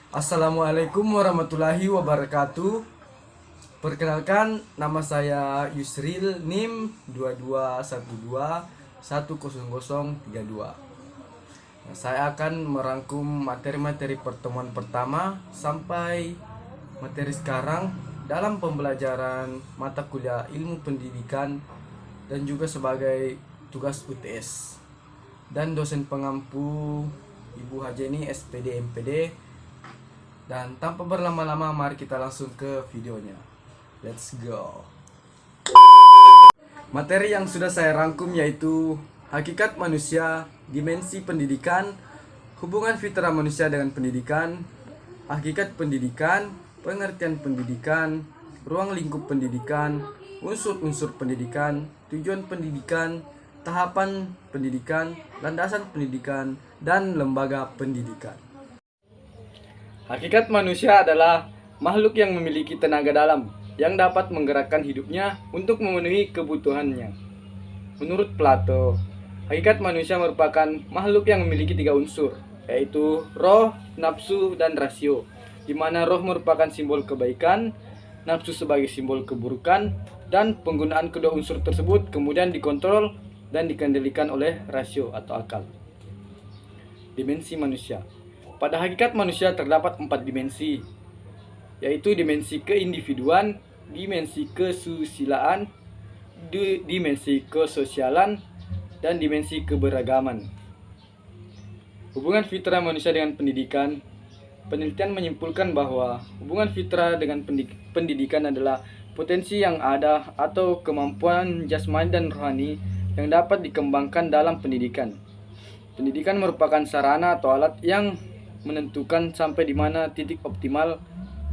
Assalamualaikum warahmatullahi wabarakatuh. Perkenalkan, nama saya Yusril, NIM 2212100032. Saya akan merangkum materi-materi pertemuan pertama sampai materi sekarang dalam pembelajaran mata kuliah ilmu pendidikan dan juga sebagai tugas UTS. Dan dosen pengampu Ibu Hajeni SPD MPD. Dan tanpa berlama-lama, mari kita langsung ke videonya. Let's go. Materi yang sudah saya rangkum yaitu hakikat manusia, dimensi pendidikan, hubungan fitrah manusia dengan pendidikan, hakikat pendidikan, pengertian pendidikan, ruang lingkup pendidikan, unsur-unsur pendidikan, tujuan pendidikan, tahapan pendidikan, landasan pendidikan, dan lembaga pendidikan. Hakikat manusia adalah makhluk yang memiliki tenaga dalam yang dapat menggerakkan hidupnya untuk memenuhi kebutuhannya. Menurut Plato, hakikat manusia merupakan makhluk yang memiliki 3 unsur, yaitu roh, nafsu, dan rasio, di mana roh merupakan simbol kebaikan, nafsu sebagai simbol keburukan, dan penggunaan kedua unsur tersebut kemudian dikontrol dan dikendalikan oleh rasio atau akal. Dimensi manusia. Pada hakikat manusia terdapat 4 dimensi, yaitu dimensi keindividuan, dimensi kesusilaan, dimensi kesosialan, dan dimensi keberagaman. Hubungan fitrah manusia dengan pendidikan. Penelitian menyimpulkan bahwa hubungan fitrah dengan pendidikan adalah potensi yang ada atau kemampuan jasmani dan rohani yang dapat dikembangkan dalam pendidikan. Pendidikan merupakan sarana atau alat yang menentukan sampai di mana titik optimal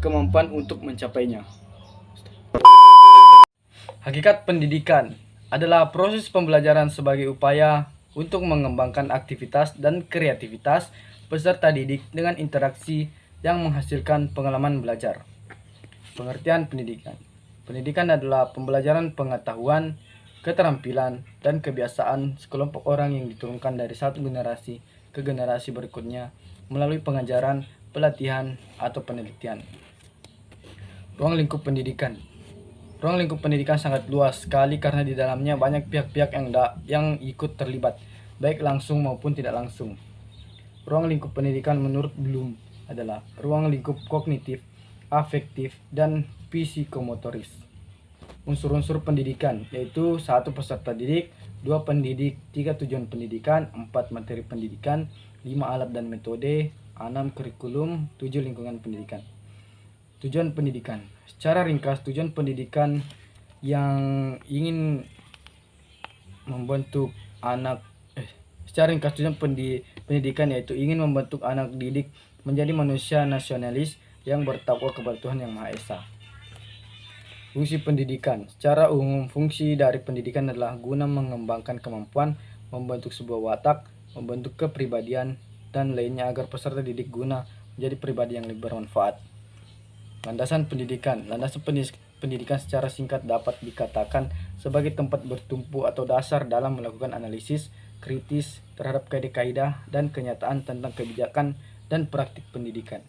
kemampuan untuk mencapainya. Hakikat pendidikan adalah proses pembelajaran sebagai upaya untuk mengembangkan aktivitas dan kreativitas peserta didik dengan interaksi yang menghasilkan pengalaman belajar. Pengertian pendidikan. Pendidikan adalah pembelajaran pengetahuan, keterampilan, dan kebiasaan sekelompok orang yang diturunkan dari satu generasi ke generasi berikutnya melalui pengajaran, pelatihan, atau penelitian. Ruang lingkup pendidikan. Ruang lingkup pendidikan sangat luas sekali karena di dalamnya banyak pihak-pihak yang ikut terlibat, baik langsung maupun tidak langsung. Ruang lingkup pendidikan menurut Bloom adalah ruang lingkup kognitif, afektif, dan psikomotoris. Unsur-unsur pendidikan yaitu 1 peserta didik, 2 pendidik, 3 tujuan pendidikan, 4 materi pendidikan, 5 alat dan metode, 6 kurikulum, 7 lingkungan pendidikan. Tujuan pendidikan. Secara ringkas, tujuan pendidikan yang ingin membentuk anak secara ringkas tujuan pendidikan yaitu ingin membentuk anak didik menjadi manusia nasionalis yang bertakwa kepada Tuhan Yang Maha Esa. Fungsi pendidikan. Secara umum, fungsi dari pendidikan adalah guna mengembangkan kemampuan, membentuk sebuah watak, membentuk kepribadian, dan lainnya agar peserta didik guna menjadi pribadi yang lebih bermanfaat. Landasan pendidikan. Landasan pendidikan secara singkat dapat dikatakan sebagai tempat bertumpu atau dasar dalam melakukan analisis kritis terhadap kaidah-kaidah dan kenyataan tentang kebijakan dan praktik pendidikan.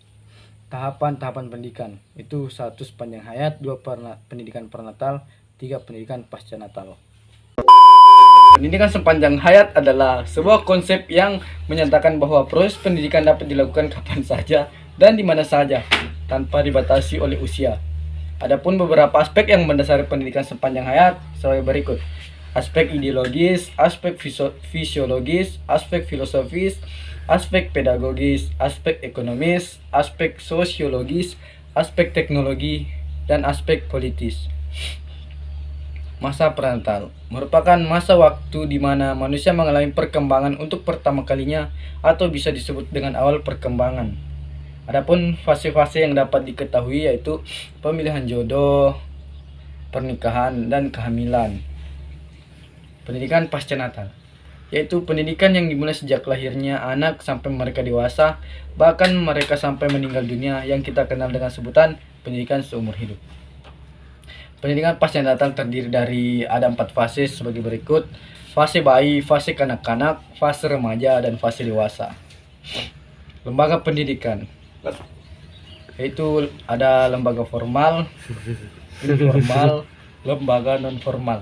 Tahapan-tahapan pendidikan itu 1 sepanjang hayat, 2 pendidikan pernatal, 3 pendidikan pasca natal. Pendidikan sepanjang hayat adalah sebuah konsep yang menyatakan bahwa proses pendidikan dapat dilakukan kapan saja dan di mana saja tanpa dibatasi oleh usia. Adapun beberapa aspek yang mendasari pendidikan sepanjang hayat sebagai berikut. Aspek ideologis, aspek fisiologis, aspek filosofis, aspek pedagogis, aspek ekonomis, aspek sosiologis, aspek teknologi, dan aspek politis. Masa prenatal merupakan masa waktu di mana manusia mengalami perkembangan untuk pertama kalinya atau bisa disebut dengan awal perkembangan. Adapun fase-fase yang dapat diketahui yaitu pemilihan jodoh, pernikahan, dan kehamilan. Pendidikan pasca natal yaitu pendidikan yang dimulai sejak lahirnya anak sampai mereka dewasa, bahkan mereka sampai meninggal dunia yang kita kenal dengan sebutan pendidikan seumur hidup. Pendidikan pasca natal terdiri dari ada 4 fase sebagai berikut. Fase bayi, fase kanak-kanak, fase remaja, dan fase dewasa. Lembaga pendidikan. yaitu ada lembaga formal, informal, lembaga non formal.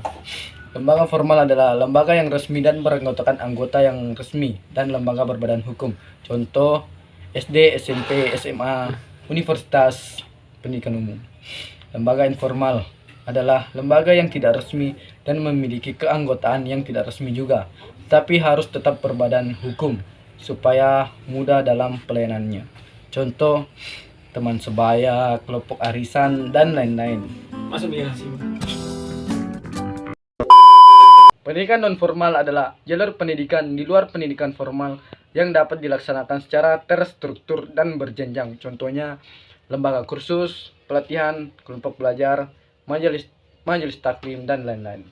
Lembaga formal adalah lembaga yang resmi dan beranggotakan anggota yang resmi dan lembaga berbadan hukum. Contoh SD, SMP, SMA, universitas, pendidikan umum. Lembaga informal adalah lembaga yang tidak resmi dan memiliki keanggotaan yang tidak resmi juga, tapi harus tetap berbadan hukum supaya mudah dalam pelayanannya. Contoh teman sebaya, kelompok arisan, dan lain-lain. Pendidikan non formal adalah jalur pendidikan di luar pendidikan formal yang dapat dilaksanakan secara terstruktur dan berjenjang. Contohnya lembaga kursus, pelatihan, kelompok belajar, majelis taklim, dan lain-lain.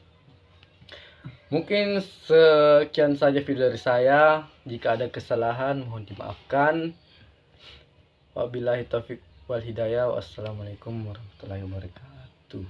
Mungkin sekian saja video dari saya. Jika ada kesalahan mohon dimaafkan. Wabillahi taufiq wal hidayah. Wassalamualaikum warahmatullahi wabarakatuh.